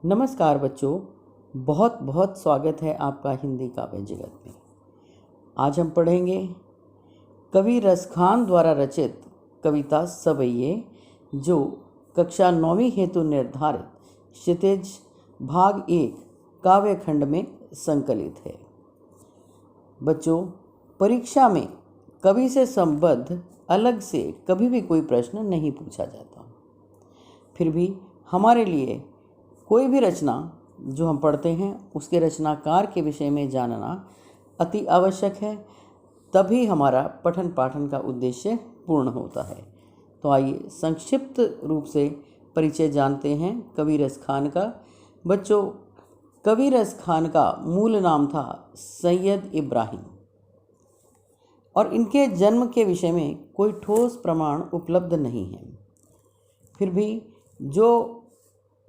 नमस्कार बच्चों, बहुत बहुत स्वागत है आपका हिंदी काव्य जगत में। आज हम पढ़ेंगे कवि रसखान द्वारा रचित कविता सवैये, जो कक्षा 9वीं हेतु निर्धारित क्षितिज भाग 1 काव्य खंड में संकलित है। बच्चों, परीक्षा में कवि से संबद्ध अलग से कभी भी कोई प्रश्न नहीं पूछा जाता। फिर भी हमारे लिए कोई भी रचना जो हम पढ़ते हैं उसके रचनाकार के विषय में जानना अति आवश्यक है, तभी हमारा पठन पाठन का उद्देश्य पूर्ण होता है। तो आइए संक्षिप्त रूप से परिचय जानते हैं कवि रसखान का। बच्चों, कवि रसखान का मूल नाम था सैयद इब्राहिम और इनके जन्म के विषय में कोई ठोस प्रमाण उपलब्ध नहीं है। फिर भी जो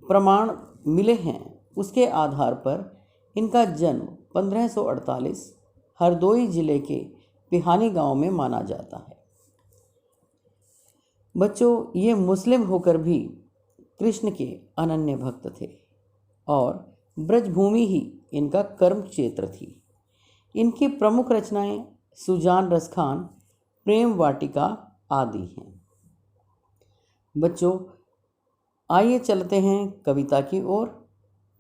प्रमाण मिले हैं उसके आधार पर इनका जन्म 1548 हरदोई जिले के पिहानी गांव में माना जाता है। बच्चों, ये मुस्लिम होकर भी कृष्ण के अनन्य भक्त थे और ब्रजभूमि ही इनका कर्म क्षेत्र थी। इनकी प्रमुख रचनाएं सुजान रसखान, प्रेम वाटिका आदि हैं। बच्चों, आइए चलते हैं कविता की ओर।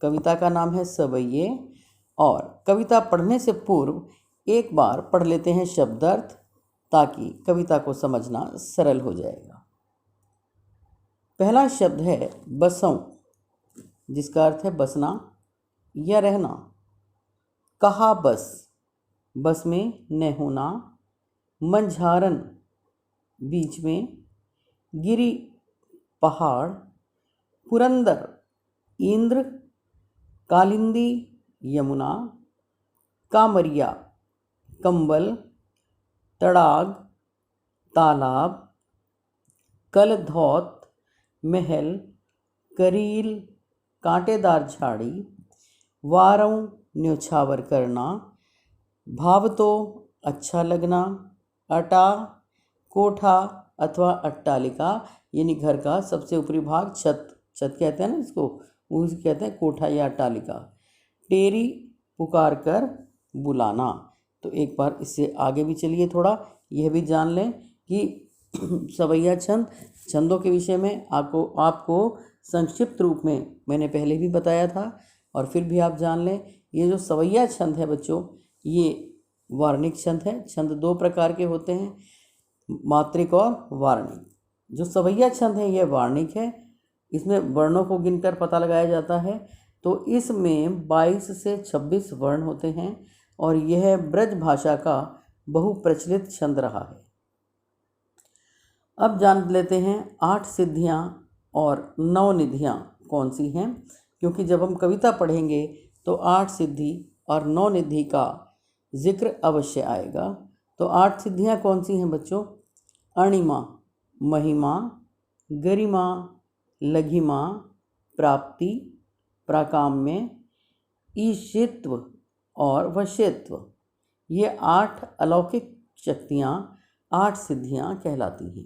कविता का नाम है सवैये और कविता पढ़ने से पूर्व एक बार पढ़ लेते हैं शब्दार्थ, ताकि कविता को समझना सरल हो जाएगा। पहला शब्द है बसों, जिसका अर्थ है बसना या रहना। कहा बस, बस में न होना। मंझारन, बीच में। गिरी, पहाड़। पुरंदर, इंद्र। कालिंदी, यमुना। कामरिया, कंबल। तड़ाग, तालाब। कलधौत, महल। करील, कांटेदार झाड़ी। वारों, न्योछावर करना। भावतो, अच्छा लगना। अटा, कोठा अथवा अट्टालिका, यानी घर का सबसे ऊपरी भाग, छत कहते हैं ना इसको, उसे कहते हैं कोठा या अट्टालिका। टेरी, पुकार कर बुलाना। तो एक बार इससे आगे भी चलिए, थोड़ा यह भी जान लें कि सवैया छंदों के विषय में आपको संक्षिप्त रूप में मैंने पहले भी बताया था, और फिर भी आप जान लें। ये जो सवैया छंद है बच्चों, ये वार्णिक छंद है। छंद दो प्रकार के होते हैं, मात्रिक और वार्णिक। जो सवैया छंद है यह वार्णिक है, इसमें वर्णों को गिनकर पता लगाया जाता है। तो इसमें 22 से 26 वर्ण होते हैं और यह ब्रज भाषा का बहुप्रचलित छंद रहा है। अब जान लेते हैं 8 सिद्धियां और 9 निधियां कौन सी हैं, क्योंकि जब हम कविता पढ़ेंगे तो 8 सिद्धि और 9 निधि का जिक्र अवश्य आएगा। तो 8 सिद्धियां कौन सी हैं बच्चों? अणिमा, महिमा, गरिमा, लघिमा, प्राप्ति, प्राकाम्य, ईशित्व और वश्यत्व। ये 8 अलौकिक शक्तियाँ, 8 सिद्धियाँ कहलाती हैं।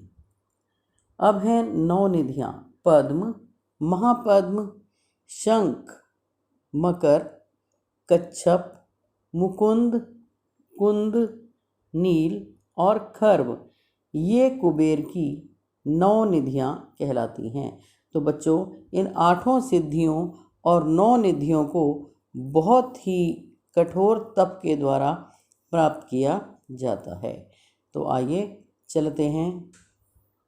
अब हैं 9 निधियाँ। पद्म, महापद्म, शंख, मकर, कच्छप, मुकुंद, कुंद, नील और खर्व, ये कुबेर की 9 निधियाँ कहलाती हैं। तो बच्चों, इन 8 सिद्धियों और 9 निधियों को बहुत ही कठोर तप के द्वारा प्राप्त किया जाता है। तो आइए चलते हैं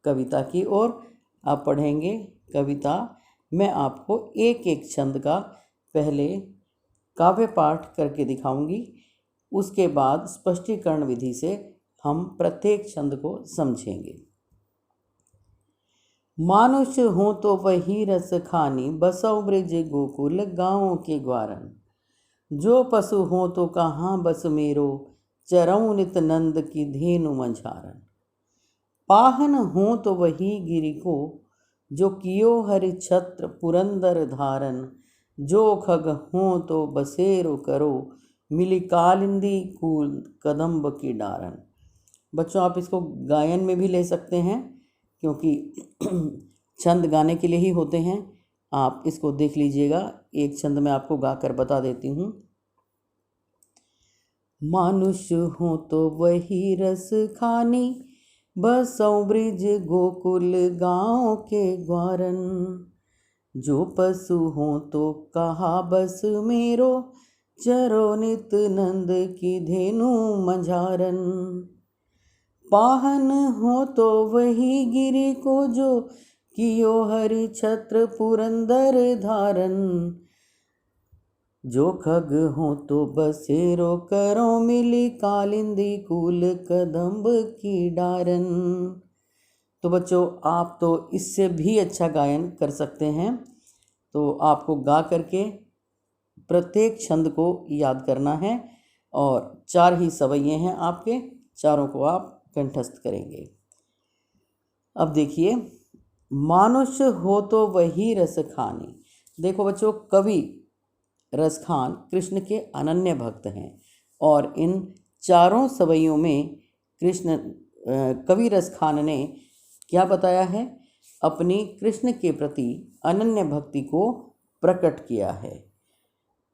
कविता की ओर। आप पढ़ेंगे कविता। मैं आपको एक एक छंद का पहले काव्य पाठ करके दिखाऊंगी, उसके बाद स्पष्टीकरण विधि से हम प्रत्येक छंद को समझेंगे। मानुष हो तो वही रस खानी, बसौ ब्रज गोकुल गाँव के ग्वारन। जो पशु हो तो कहाँ बस मेरो, चरऊ नित नंद की धेनु मंझारन। पाहन हो तो वही गिरि को, जो कियो हरि छत्र पुरंदर धारन। जो खग हो तो बसेरो करो, मिली कालिंदी कूल कदम्ब की डारन। बच्चों, आप इसको गायन में भी ले सकते हैं, क्योंकि छंद गाने के लिए ही होते हैं। आप इसको देख लीजिएगा। एक छंद में आपको गाकर बता देती हूँ। मानुष हो तो वही रस खानी, बसों ब्रिज गोकुल गाँव के ग्वारन। जो पशु हो तो कहा बस मेरो, चरो नित नंद की धेनु मझारन। पाहन हो तो वही गिरि को, जो कियो हरि छत्र पुरंदर धारन। जो खग हो तो बसेरो करो, मिली कालिंदी कूल कदम्ब की डारन। तो बच्चों, आप तो इससे भी अच्छा गायन कर सकते हैं। तो आपको गा करके प्रत्येक छंद को याद करना है और 4 ही सवैये हैं आपके, चारों को आप कंठस्थ करेंगे। अब देखिए, मानुष हो तो वही रस खानी। देखो बच्चों, कवि रसखान कृष्ण के अनन्य भक्त हैं और इन चारों सवैयों में कवि रसखान ने क्या बताया है? अपनी कृष्ण के प्रति अनन्य भक्ति को प्रकट किया है।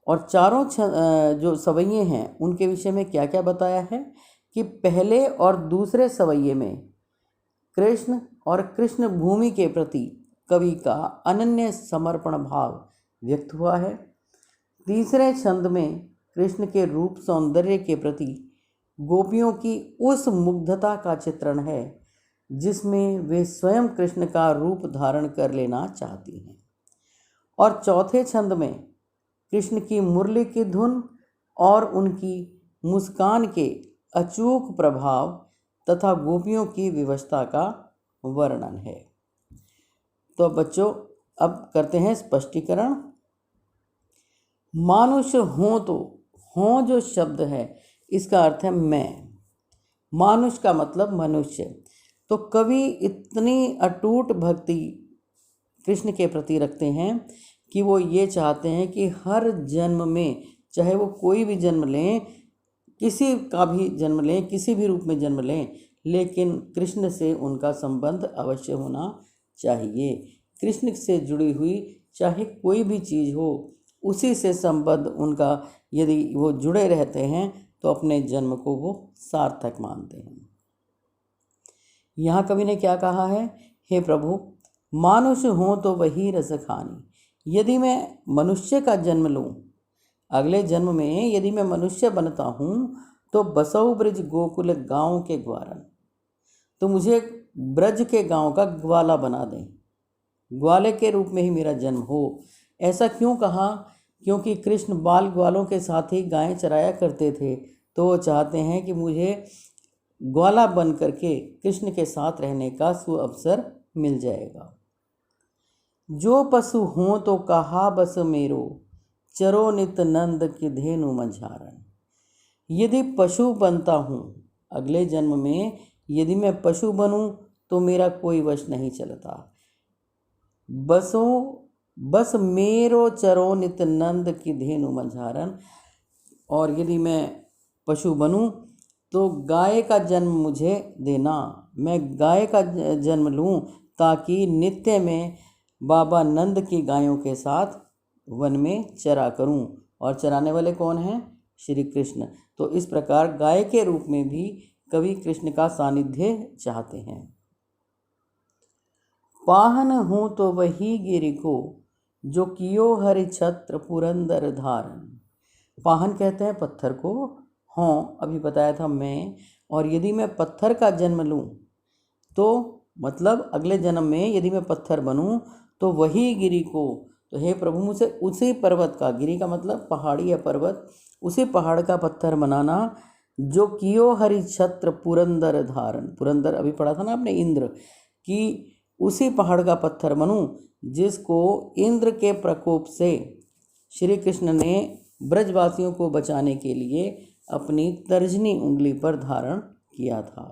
और चारों जो सवैये हैं उनके विषय में क्या क्या बताया है कि पहले और दूसरे सवैये में कृष्ण और कृष्ण भूमि के प्रति कवि का अनन्य समर्पण भाव व्यक्त हुआ है। तीसरे छंद में कृष्ण के रूप सौंदर्य के प्रति गोपियों की उस मुग्धता का चित्रण है जिसमें वे स्वयं कृष्ण का रूप धारण कर लेना चाहती हैं। और चौथे छंद में कृष्ण की मुरली की धुन और उनकी मुस्कान के अचूक प्रभाव तथा गोपियों की विवशता का वर्णन है। तो बच्चों, अब करते हैं स्पष्टीकरण। मानुष हो तो हो जो शब्द है इसका अर्थ है मैं। मानुष का मतलब मनुष्य। तो कवि इतनी अटूट भक्ति कृष्ण के प्रति रखते हैं कि वो ये चाहते हैं कि हर जन्म में, चाहे वो कोई भी जन्म लें, किसी का भी जन्म लें, किसी भी रूप में जन्म लें, लेकिन कृष्ण से उनका संबंध अवश्य होना चाहिए। कृष्ण से जुड़ी हुई चाहे कोई भी चीज़ हो, उसी से संबंध उनका यदि वो जुड़े रहते हैं तो अपने जन्म को वो सार्थक मानते हैं। यहाँ कवि ने क्या कहा है? हे प्रभु, मानुष हो तो वही रस खानी। यदि मैं मनुष्य का जन्म लूँ, अगले जन्म में यदि मैं मनुष्य बनता हूँ, तो बसौ ब्रज गोकुल गाँव के ग्वारन, तो मुझे ब्रज के गाँव का ग्वाला बना दें, ग्वाले के रूप में ही मेरा जन्म हो। ऐसा क्यों कहा? क्योंकि कृष्ण बाल ग्वालों के साथ ही गायें चराया करते थे, तो वो चाहते हैं कि मुझे ग्वाला बन करके कृष्ण के साथ रहने का सुअवसर मिल जाएगा। जो पशु हों तो कहा बस मेरो, चरो नित नंद की धेनु मझारन। यदि पशु बनता हूँ, अगले जन्म में यदि मैं पशु बनूं तो मेरा कोई वश नहीं चलता। बस मेरो चरो नित नंद की धेनु मझारन। और यदि मैं पशु बनूं तो गाय का जन्म मुझे देना, मैं गाय का जन्म लूं ताकि नित्य में बाबा नंद की गायों के साथ वन में चरा करूं। और चराने वाले कौन हैं? श्री कृष्ण। तो इस प्रकार गाय के रूप में भी कवि कृष्ण का सानिध्य चाहते हैं। पाहन हूँ तो वही गिरि को, जो कियो हरि छत्र पुरंदर धारन। पाहन कहते हैं पत्थर को, हों अभी बताया था मैं। और यदि मैं पत्थर का जन्म लूँ तो मतलब अगले जन्म में यदि मैं पत्थर बनूँ तो वही गिरि को, तो हे प्रभु मुझे उसी पर्वत का, गिरि का मतलब पहाड़ी या पर्वत, उसी पहाड़ का पत्थर बनाना जो कियो हरि छत्र पुरंदर धारन। पुरंदर अभी पढ़ा था ना आपने, इंद्र की, उसी पहाड़ का पत्थर बनूं जिसको इंद्र के प्रकोप से श्री कृष्ण ने ब्रजवासियों को बचाने के लिए अपनी तर्जनी उंगली पर धारण किया था।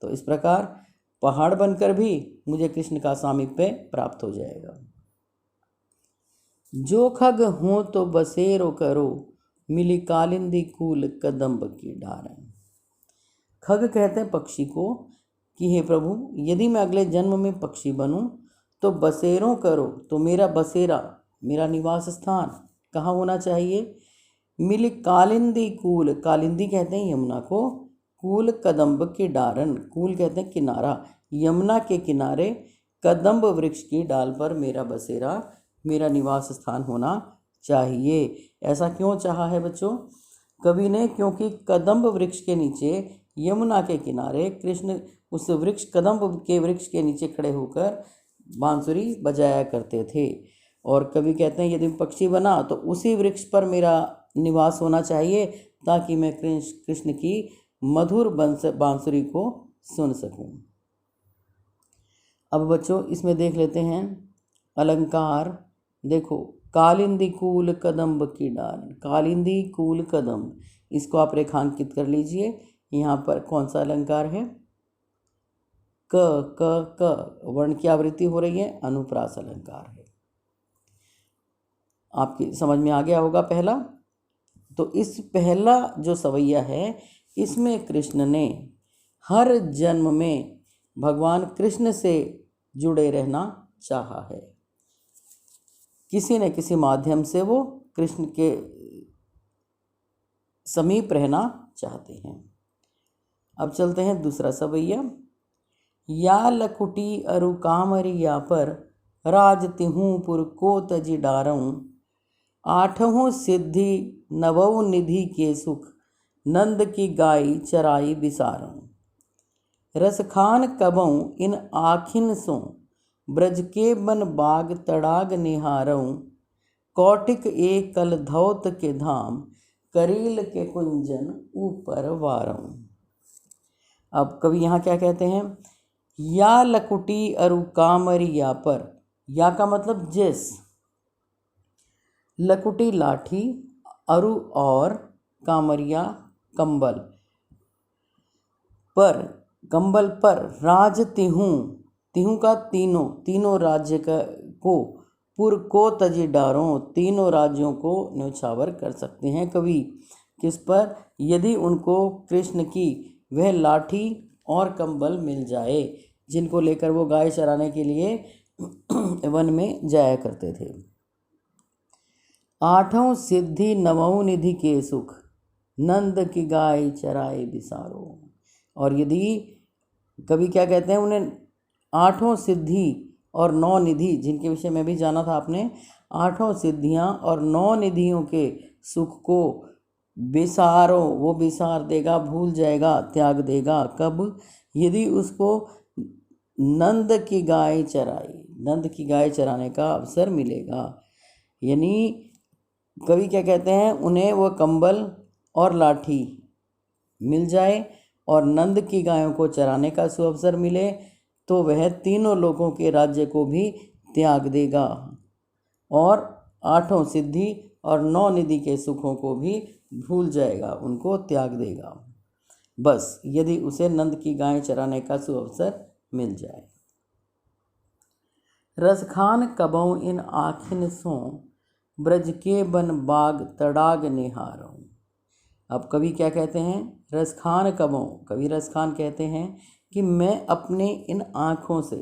तो इस प्रकार पहाड़ बनकर भी मुझे कृष्ण का सामीप्य प्राप्त हो जाएगा। जो खग हो तो बसेरो करो, मिली कालिंदी कूल कदम्ब की डारन। खग कहते हैं पक्षी को कि हे प्रभु, यदि मैं अगले जन्म में पक्षी बनूं तो बसेरों करो, तो मेरा बसेरा, मेरा निवास स्थान कहाँ होना चाहिए। मिली कालिंदी कूल, कालिंदी कहते हैं यमुना को, कूल कदम्ब की डारन, कूल कहते हैं किनारा, यमुना के किनारे कदम्ब वृक्ष की डाल पर मेरा बसेरा, मेरा निवास स्थान होना चाहिए। ऐसा क्यों चाहा है बच्चों कवि ने, क्योंकि कदम्ब वृक्ष के नीचे यमुना के किनारे कृष्ण उस वृक्ष कदम्ब के वृक्ष के नीचे खड़े होकर बांसुरी बजाया करते थे। और कवि कहते हैं यदि पक्षी बना तो उसी वृक्ष पर मेरा निवास होना चाहिए, ताकि मैं कृष्ण की मधुर बांसुरी को सुन सकूं। अब बच्चों इसमें देख लेते हैं अलंकार। देखो, कालिंदी कूल कदम्ब की डाल, कालिंदी कूल कदम्ब, इसको आप रेखांकित कर लीजिए। यहाँ पर कौन सा अलंकार है, क क क वर्ण की आवृत्ति हो रही है, अनुप्रास अलंकार है। आपकी समझ में आ गया होगा पहला। तो इस पहला जो सवैया है, इसमें कृष्ण ने हर जन्म में भगवान कृष्ण से जुड़े रहना चाहा है, किसी न किसी माध्यम से वो कृष्ण के समीप रहना चाहते हैं। अब चलते हैं दूसरा सवैया। या लकुटी अरु कामरिया पर राज तिहूँ पुर को तजी डारऊँ, आठों सिद्धि नवौ निधि के सुख, नंद की गाई चराई बिसारूँ। रसखान कबऊँ इन आखिन सो, ब्रज के बन बाग तड़ाग निहारऊँ, कौटिक एक कल धौत के धाम, करील के कुंजन ऊपर वारऊँ। अब कवि यहाँ क्या कहते हैं, या लकुटी अरु कामरिया पर, या का मतलब जिस, लकुटी लाठी, अरु और, कामरिया कंबल, पर कंबल पर, राज तिहूँ, तिहूँ का तीनों, तीनों राज्य को, पुर को तजी डारों, तीनों राज्यों को न्यौछावर कर सकते हैं कवि। किस पर, यदि उनको कृष्ण की वह लाठी और कंबल मिल जाए, जिनको लेकर वो गाय चराने के लिए वन में जाया करते थे। आठों सिद्धि नवौ निधि के सुख, नंद की गाय चराए बिसारो। और यदि कवि क्या कहते हैं, उन्हें आठों सिद्धि और नौ निधि, जिनके विषय में भी जाना था आपने, आठों सिद्धियां और नौ निधियों के सुख को बिसारो, वो बिसार देगा, भूल जाएगा, त्याग देगा। कब, यदि उसको नंद की गाय चराई, नंद की गाय चराने का अवसर मिलेगा। यानी कवि क्या कहते हैं, उन्हें वो कंबल और लाठी मिल जाए और नंद की गायों को चराने का सुअवसर मिले, तो वह तीनों लोगों के राज्य को भी त्याग देगा और आठों सिद्धि और नौ निधि के सुखों को भी भूल जाएगा, उनको त्याग देगा, बस यदि उसे नंद की गाय चराने का सुअवसर मिल जाए। रसखान कबऊ इन आखिन सो, ब्रज के बन बाग तड़ाग निहारों। अब कवि क्या कहते हैं, रसखान कबऊ, कवि रसखान कहते हैं कि मैं अपने इन आँखों से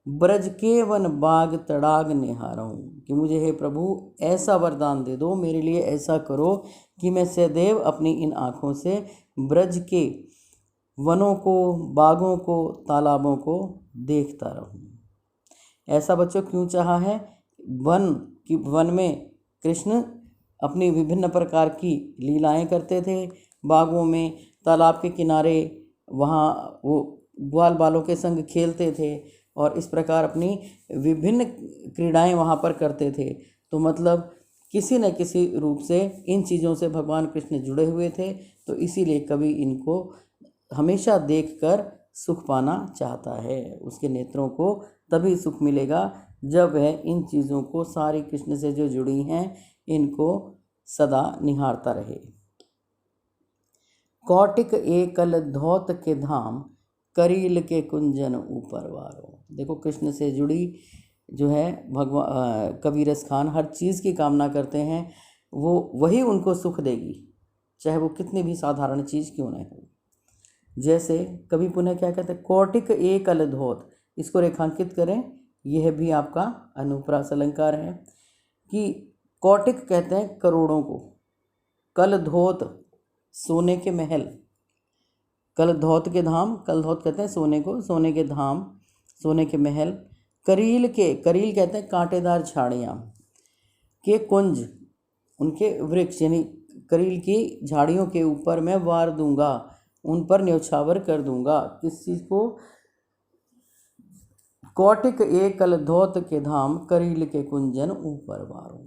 ब्रज के वन बाग तड़ाग निहारूं, कि मुझे हे प्रभु ऐसा वरदान दे दो, मेरे लिए ऐसा करो कि मैं सदैव अपनी इन आँखों से ब्रज के वनों को, बागों को, तालाबों को देखता रहूं। ऐसा बच्चों क्यों चाहा है, वन में कृष्ण अपनी विभिन्न प्रकार की लीलाएं करते थे, बागों में, तालाब के किनारे, वहाँ वो ग्वाल बालों के संग खेलते थे और इस प्रकार अपनी विभिन्न क्रीड़ाएं वहाँ पर करते थे। तो मतलब किसी न किसी रूप से इन चीज़ों से भगवान कृष्ण जुड़े हुए थे, तो इसीलिए कवि इनको हमेशा देखकर सुख पाना चाहता है। उसके नेत्रों को तभी सुख मिलेगा जब वह इन चीज़ों को, सारी कृष्ण से जो जुड़ी हैं, इनको सदा निहारता रहे। कौटिक एकल धौत के धाम, करील के कुंजन ऊपर वारो। देखो कृष्ण से जुड़ी जो है कवि रसखान हर चीज़ की कामना करते हैं, वो वही उनको सुख देगी, चाहे वो कितनी भी साधारण चीज़ क्यों न हो। जैसे कवि पुनः क्या कहते हैं, कौटिक एकल धौत, इसको रेखांकित करें, यह भी आपका अनुप्रास अलंकार है। कि कौटिक कहते हैं करोड़ों को, कलधौत सोने के महल, कलधौत के धाम, कलधौत कहते हैं सोने को, सोने के धाम, सोने के महल। करील कहते हैं कांटेदार झाड़ियाँ, के कुंज उनके वृक्ष, यानी करील की झाड़ियों के ऊपर मैं वार दूंगा, उन पर न्यौछावर कर दूंगा। किस चीज़ को? कौटिक एक कलधौत के धाम, करील के कुंजन ऊपर वारूं।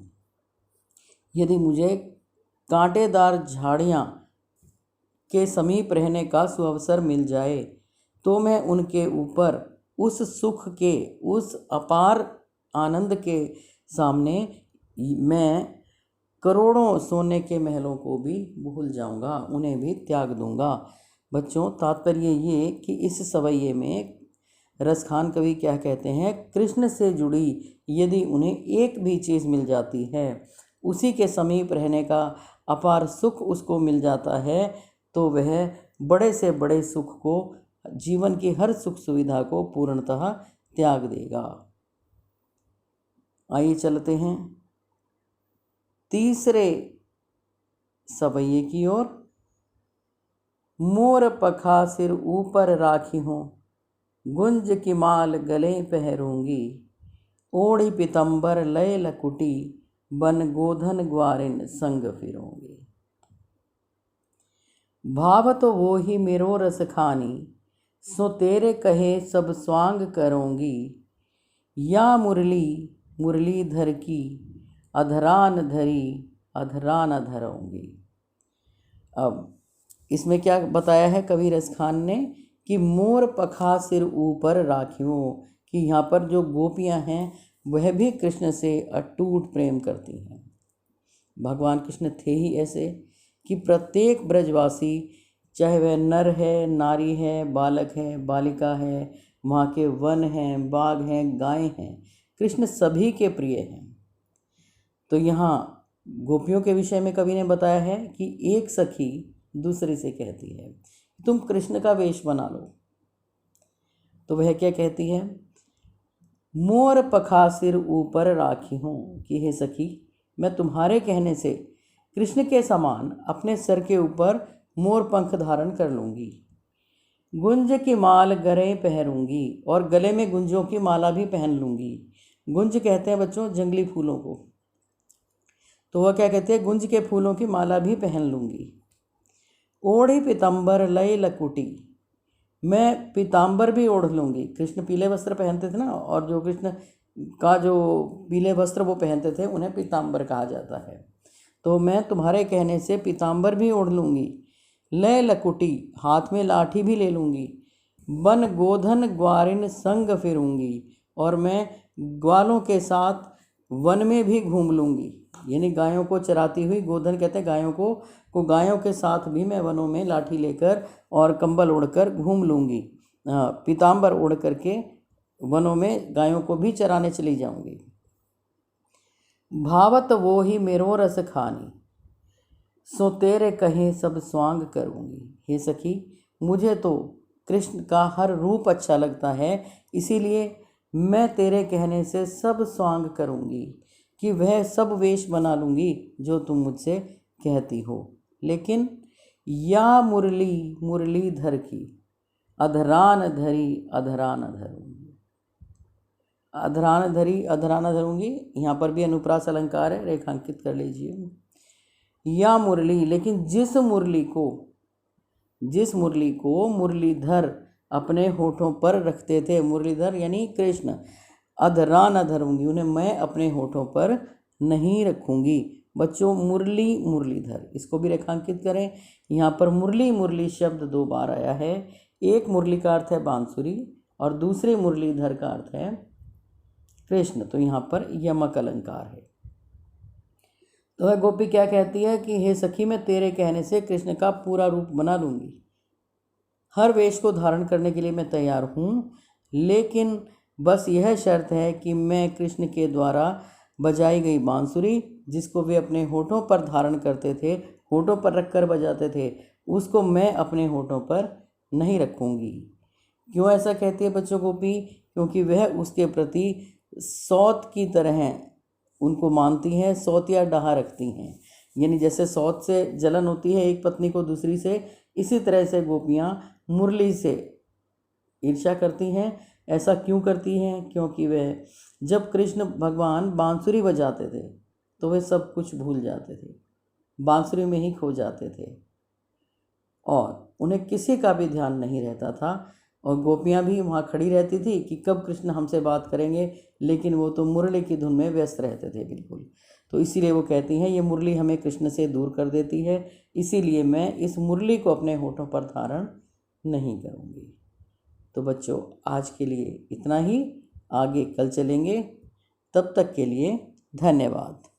यदि मुझे कांटेदार झाड़ियाँ के समीप रहने का सुअवसर मिल जाए तो मैं उनके ऊपर उस सुख के, उस अपार आनंद के सामने मैं करोड़ों सोने के महलों को भी भूल जाऊंगा, उन्हें भी त्याग दूंगा। बच्चों, तात्पर्य ये कि इस सवैये में रसखान कवि क्या कहते हैं, कृष्ण से जुड़ी यदि उन्हें एक भी चीज़ मिल जाती है, उसी के समीप रहने का अपार सुख उसको मिल जाता है, तो वह बड़े से बड़े सुख को, जीवन की हर सुख सुविधा को पूर्णतः त्याग देगा। आइए चलते हैं तीसरे सवैये की ओर। मोर पखा सिर ऊपर राखी हूँ, गुंज की माल गले पहरूंगी, ओढ़ी पीतंबर लय लकुटी, बन गोधन ग्वारिन संग फिरूंगी। भाव तो वो ही मेरो रस खानी, सो तेरे कहे सब स्वांग करूंगी, या मुरली मुरलीधर की, अधरान धरी अधरान धरूंगी। अब इसमें क्या बताया है कवि रसखान ने कि मोर पखा सिर ऊपर राखियों, कि यहाँ पर जो गोपियाँ हैं वह भी कृष्ण से अटूट प्रेम करती हैं। भगवान कृष्ण थे ही ऐसे कि प्रत्येक ब्रजवासी, चाहे वह नर है, नारी है, बालक है, बालिका है, वहाँ के वन हैं, बाग हैं, गायें हैं, कृष्ण सभी के प्रिय हैं। तो यहाँ गोपियों के विषय में कवि ने बताया है कि एक सखी दूसरे से कहती है तुम कृष्ण का वेश बना लो। तो वह क्या कहती है? मोर पखा सिर ऊपर राखी हूँ, कि हे सखी, मैं तुम्हारे कहने से कृष्ण के समान अपने सर के ऊपर मोर पंख धारण कर लूँगी, गुंज की माल गले पहरूंगी, और गले में गुंजों की माला भी पहन लूँगी। गुंज कहते हैं बच्चों जंगली फूलों को, तो वह क्या कहते हैं, गुंज के फूलों की माला भी पहन लूँगी। ओढ़ी पीताम्बर लय लकुटी, मैं पीताम्बर भी ओढ़ लूँगी। कृष्ण पीले वस्त्र पहनते थे ना, और जो कृष्ण का जो पीले वस्त्र वो पहनते थे उन्हें पीताम्बर कहा जाता है। तो मैं तुम्हारे कहने से पीताम्बर भी ओढ़ लूँगी। लय लकुटी, हाथ में लाठी भी ले लूँगी। बन गोधन ग्वारिन संग फिरूँगी, और मैं ग्वालों के साथ वन में भी घूम लूँगी, यानी गायों को चराती हुई, गोधन कहते हैं गायों को गायों के साथ भी मैं वनों में लाठी लेकर और कंबल ओढ़कर घूम लूँगी। पीताम्बर ओढ़ करके वनों में गायों को भी चराने चली जाऊँगी। भावत वो ही मेरो रस खानी, सो तेरे कहे सब स्वांग करूँगी। हे सखी, मुझे तो कृष्ण का हर रूप अच्छा लगता है, इसीलिए मैं तेरे कहने से सब स्वांग करूँगी, कि वह सब वेश बना लूँगी जो तुम मुझसे कहती हो। लेकिन या मुरली मुरलीधर की, अधरान धरी अधरान धरूँगी। अधरान धरी अधरान धरूँगी, यहाँ पर भी अनुप्रास अलंकार है, रेखांकित कर लीजिए। या मुरली, लेकिन जिस मुरली को मुरलीधर अपने होठों पर रखते थे, मुरलीधर यानी कृष्ण, अधरान धरूँगी, उन्हें मैं अपने होठों पर नहीं रखूँगी। बच्चों, मुरली मुरलीधर, इसको भी रेखांकित करें। यहाँ पर मुरली मुरली शब्द 2 बार आया है। एक मुरली का अर्थ है बांसुरी और दूसरे मुरलीधर का अर्थ है कृष्ण। तो यहाँ पर यमक अलंकार है। तो वह गोपी क्या कहती है कि हे सखी, मैं तेरे कहने से कृष्ण का पूरा रूप बना लूँगी, हर वेश को धारण करने के लिए मैं तैयार हूँ, लेकिन बस यह शर्त है कि मैं कृष्ण के द्वारा बजाई गई बांसुरी, जिसको वे अपने होठों पर धारण करते थे, होठों पर रखकर बजाते थे, उसको मैं अपने होठों पर नहीं रखूँगी। क्यों ऐसा कहती है बच्चों गोपी? क्योंकि वह उसके प्रति सौत की तरह उनको मानती हैं, सौतिया डहा रखती हैं। यानी जैसे सौत से जलन होती है एक पत्नी को दूसरी से, इसी तरह से गोपियाँ मुरली से ईर्ष्या करती हैं। ऐसा क्यों करती हैं? क्योंकि वह जब कृष्ण भगवान बांसुरी बजाते थे तो वे सब कुछ भूल जाते थे, बांसुरी में ही खो जाते थे और उन्हें किसी का भी ध्यान नहीं रहता था। और गोपियाँ भी वहाँ खड़ी रहती थी कि कब कृष्ण हमसे बात करेंगे, लेकिन वो तो मुरली की धुन में व्यस्त रहते थे बिल्कुल। तो इसीलिए वो कहती हैं ये मुरली हमें कृष्ण से दूर कर देती है, इसीलिए मैं इस मुरली को अपने होठों पर धारण नहीं करूँगी। तो बच्चों आज के लिए इतना ही, आगे कल चलेंगे। तब तक के लिए धन्यवाद।